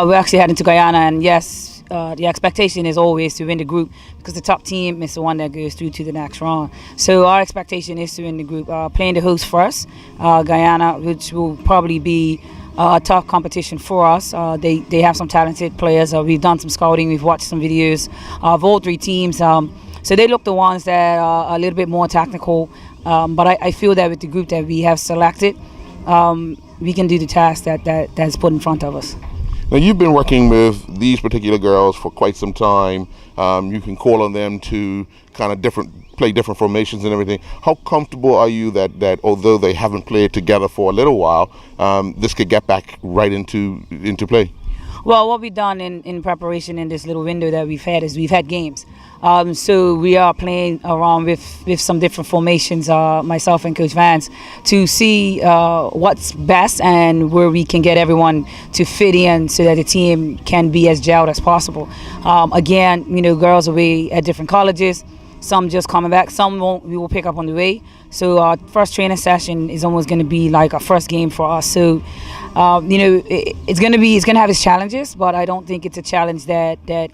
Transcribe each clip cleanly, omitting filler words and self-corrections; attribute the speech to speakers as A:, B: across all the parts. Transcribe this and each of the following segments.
A: We're actually heading to Guyana, and yes, the expectation is always to win the group because the top team is the one that goes through to the next round. So our expectation is to win the group. Playing the host first, Guyana, which will probably be a tough competition for us. They have some talented players. We've done some scouting. We've watched some videos of all three teams. So they look the ones that are a little bit more technical. But I feel that with the group that we have selected, we can do the task that's put in front of us.
B: Now, you've been working with these particular girls for quite some time. You can call on them to kind of play different formations and everything. How comfortable are you that although they haven't played together for a little while, this could get back right into play?
A: Well, what we've done in preparation in this little window that we've had is we've had games. So we are playing around with some different formations, myself and Coach Vance, to see what's best and where we can get everyone to fit in so that the team can be as gelled as possible. Again, girls will be at different colleges. Some just coming back, some won't. We will pick up on the way. So our first training session is almost going to be like our first game for us. So, it's going to have its challenges, but I don't think it's a challenge that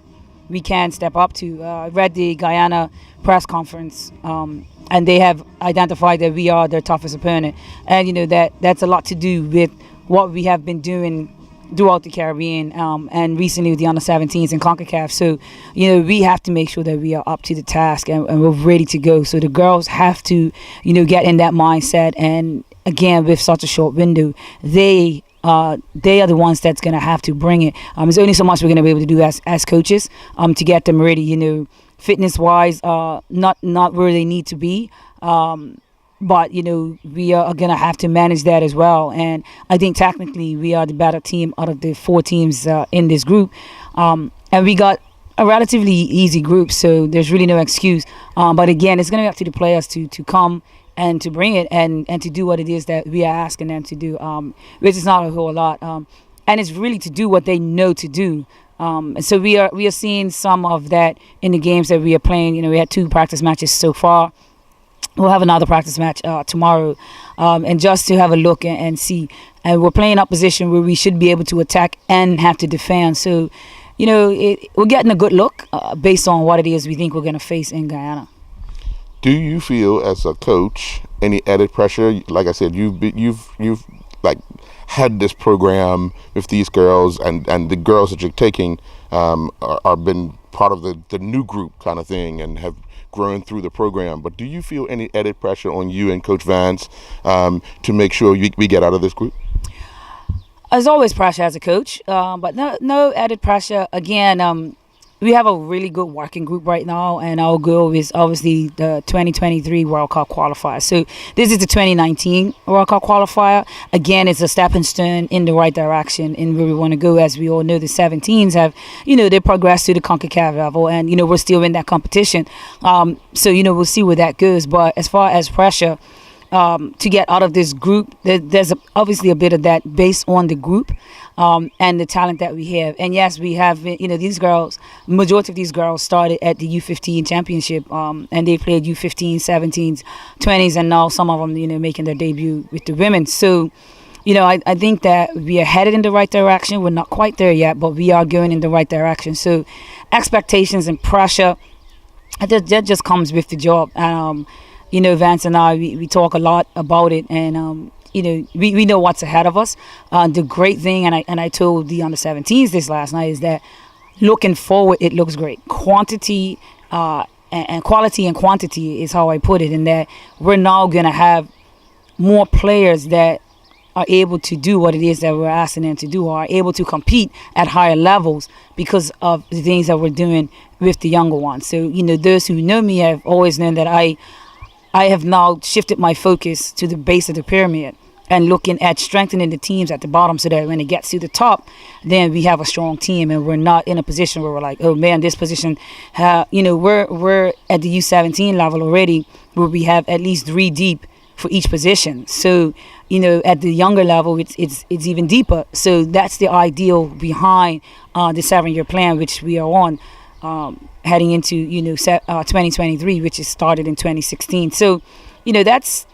A: we can step up to. I read the Guyana press conference, and they have identified that we are their toughest opponent, and that's a lot to do with what we have been doing throughout the Caribbean, and recently with the under-17s and CONCACAF. So, we have to make sure that we are up to the task and we're ready to go. So the girls have to, get in that mindset. And again, with such a short window, they are the ones that's going to have to bring it. There's only so much we're going to be able to do as coaches to get them ready, fitness-wise, not where they need to be. But, we are going to have to manage that as well. And I think technically we are the better team out of the four teams in this group. And we got a relatively easy group, so there's really no excuse. But again, it's going to be up to the players to come and to bring it and to do what it is that we are asking them to do, which is not a whole lot. And it's really to do what they know to do. And so we are seeing some of that in the games that we are playing. We had 2 practice matches so far. We'll have another practice match tomorrow, and just to have a look and see. And we're playing a position where we should be able to attack and have to defend. So, we're getting a good look based on what it is we think we're going to face in Guyana.
B: Do you feel, as a coach, any added pressure? Like I said, you've like had this program with these girls, and the girls that you're taking are been part of the new group kind of thing and have grown through the program. But do you feel any added pressure on you and Coach Vance to make sure we get out of this group?
A: There's always pressure as a coach, but no added pressure. Again, we have a really good working group right now, and our goal is obviously the 2023 World Cup qualifier. So this is the 2019 World Cup qualifier. Again, it's a stepping stone in the right direction in where we want to go. As we all know, the 17s have, they progressed to the CONCACAF level, and, we're still in that competition. So, we'll see where that goes. But as far as pressure to get out of this group, there's obviously a bit of that based on the group. And the talent that we have. And yes, we have, these girls, majority of these girls started at the U15 championship, and they played U15, 17s, 20s, and now some of them, making their debut with the women. So, I think that we are headed in the right direction. We're not quite there yet, but we are going in the right direction. So expectations and pressure, that just comes with the job. Vance and I, we talk a lot about it, and we know what's ahead of us. The great thing, and I told the under-17s this last night, is that looking forward, it looks great. Quantity and quality and quantity is how I put it, in that we're now going to have more players that are able to do what it is that we're asking them to do, or are able to compete at higher levels because of the things that we're doing with the younger ones. So, those who know me have always known that I have now shifted my focus to the base of the pyramid and looking at strengthening the teams at the bottom so that when it gets to the top, then we have a strong team and we're not in a position where we're like, oh man, this position, we're at the U17 level already where we have at least 3 deep for each position. So, at the younger level, it's even deeper. So that's the ideal behind the 7-year plan, which we are on, heading into 2023, which is started in 2016. So, that's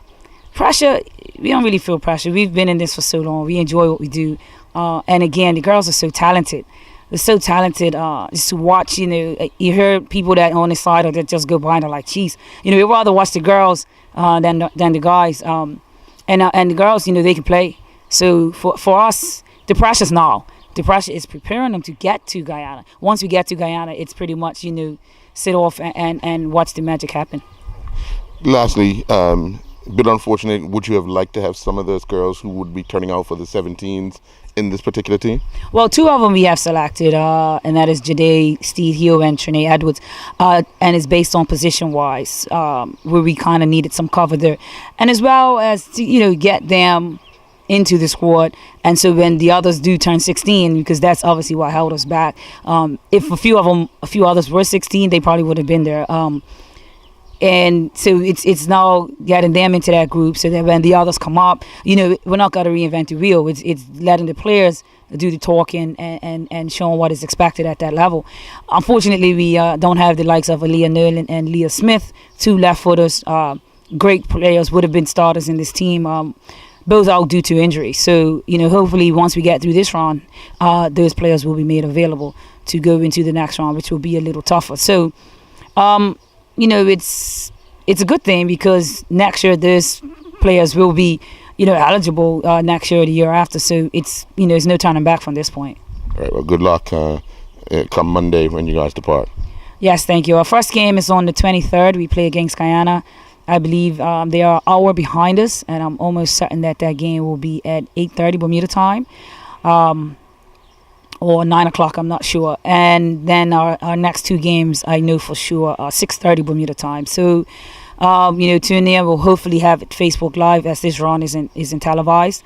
A: pressure. We don't really feel pressure. We've been in this for so long. We enjoy what we do, and again, the girls are so talented. They're so talented. Just to watch, you hear people that on the side or that just go by and are like, geez, we'd rather watch the girls than the guys. And the girls, they can play. So for us, the pressure's now. The pressure is preparing them to get to Guyana. Once we get to Guyana, it's pretty much, sit off and watch the magic happen.
B: Lastly, a bit unfortunate, would you have liked to have some of those girls who would be turning out for the 17s in this particular team?
A: Well, 2 of them we have selected, and that is Jade Steed Hill and Trinae Edwards, and it's based on position-wise, where we kind of needed some cover there, and as well as to, get them into the squad, and so when the others do turn 16, because that's obviously what held us back. If a few others were 16, they probably would have been there. And so it's now getting them into that group so that when the others come up, we're not going to reinvent the wheel. It's letting the players do the talking and showing what is expected at that level. Unfortunately, we don't have the likes of Aaliyah Nolan and Leah Smith, 2 left-footers. Great players, would have been starters in this team. Both out due to injury. So, hopefully once we get through this round, those players will be made available to go into the next round, which will be a little tougher. So, it's a good thing because next year those players will be, eligible next year or the year after. So it's no turning back from this point.
B: All right. Well, good luck come Monday when you guys depart.
A: Yes, thank you. Our first game is on the 23rd. We play against Guyana. I believe they are an hour behind us, and I'm almost certain that game will be at 8:30 Bermuda time. Or 9 o'clock, I'm not sure. And then our next 2 games, I know for sure, are 6:30 Bermuda time. So, tune in. We'll hopefully have it Facebook Live as this round isn't televised.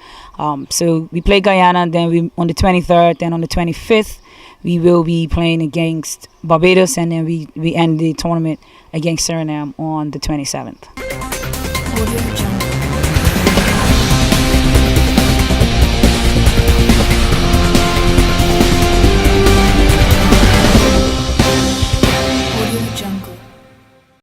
A: So we play Guyana, and then on the 23rd, then on the 25th, we will be playing against Barbados, and then we end the tournament against Suriname on the 27th.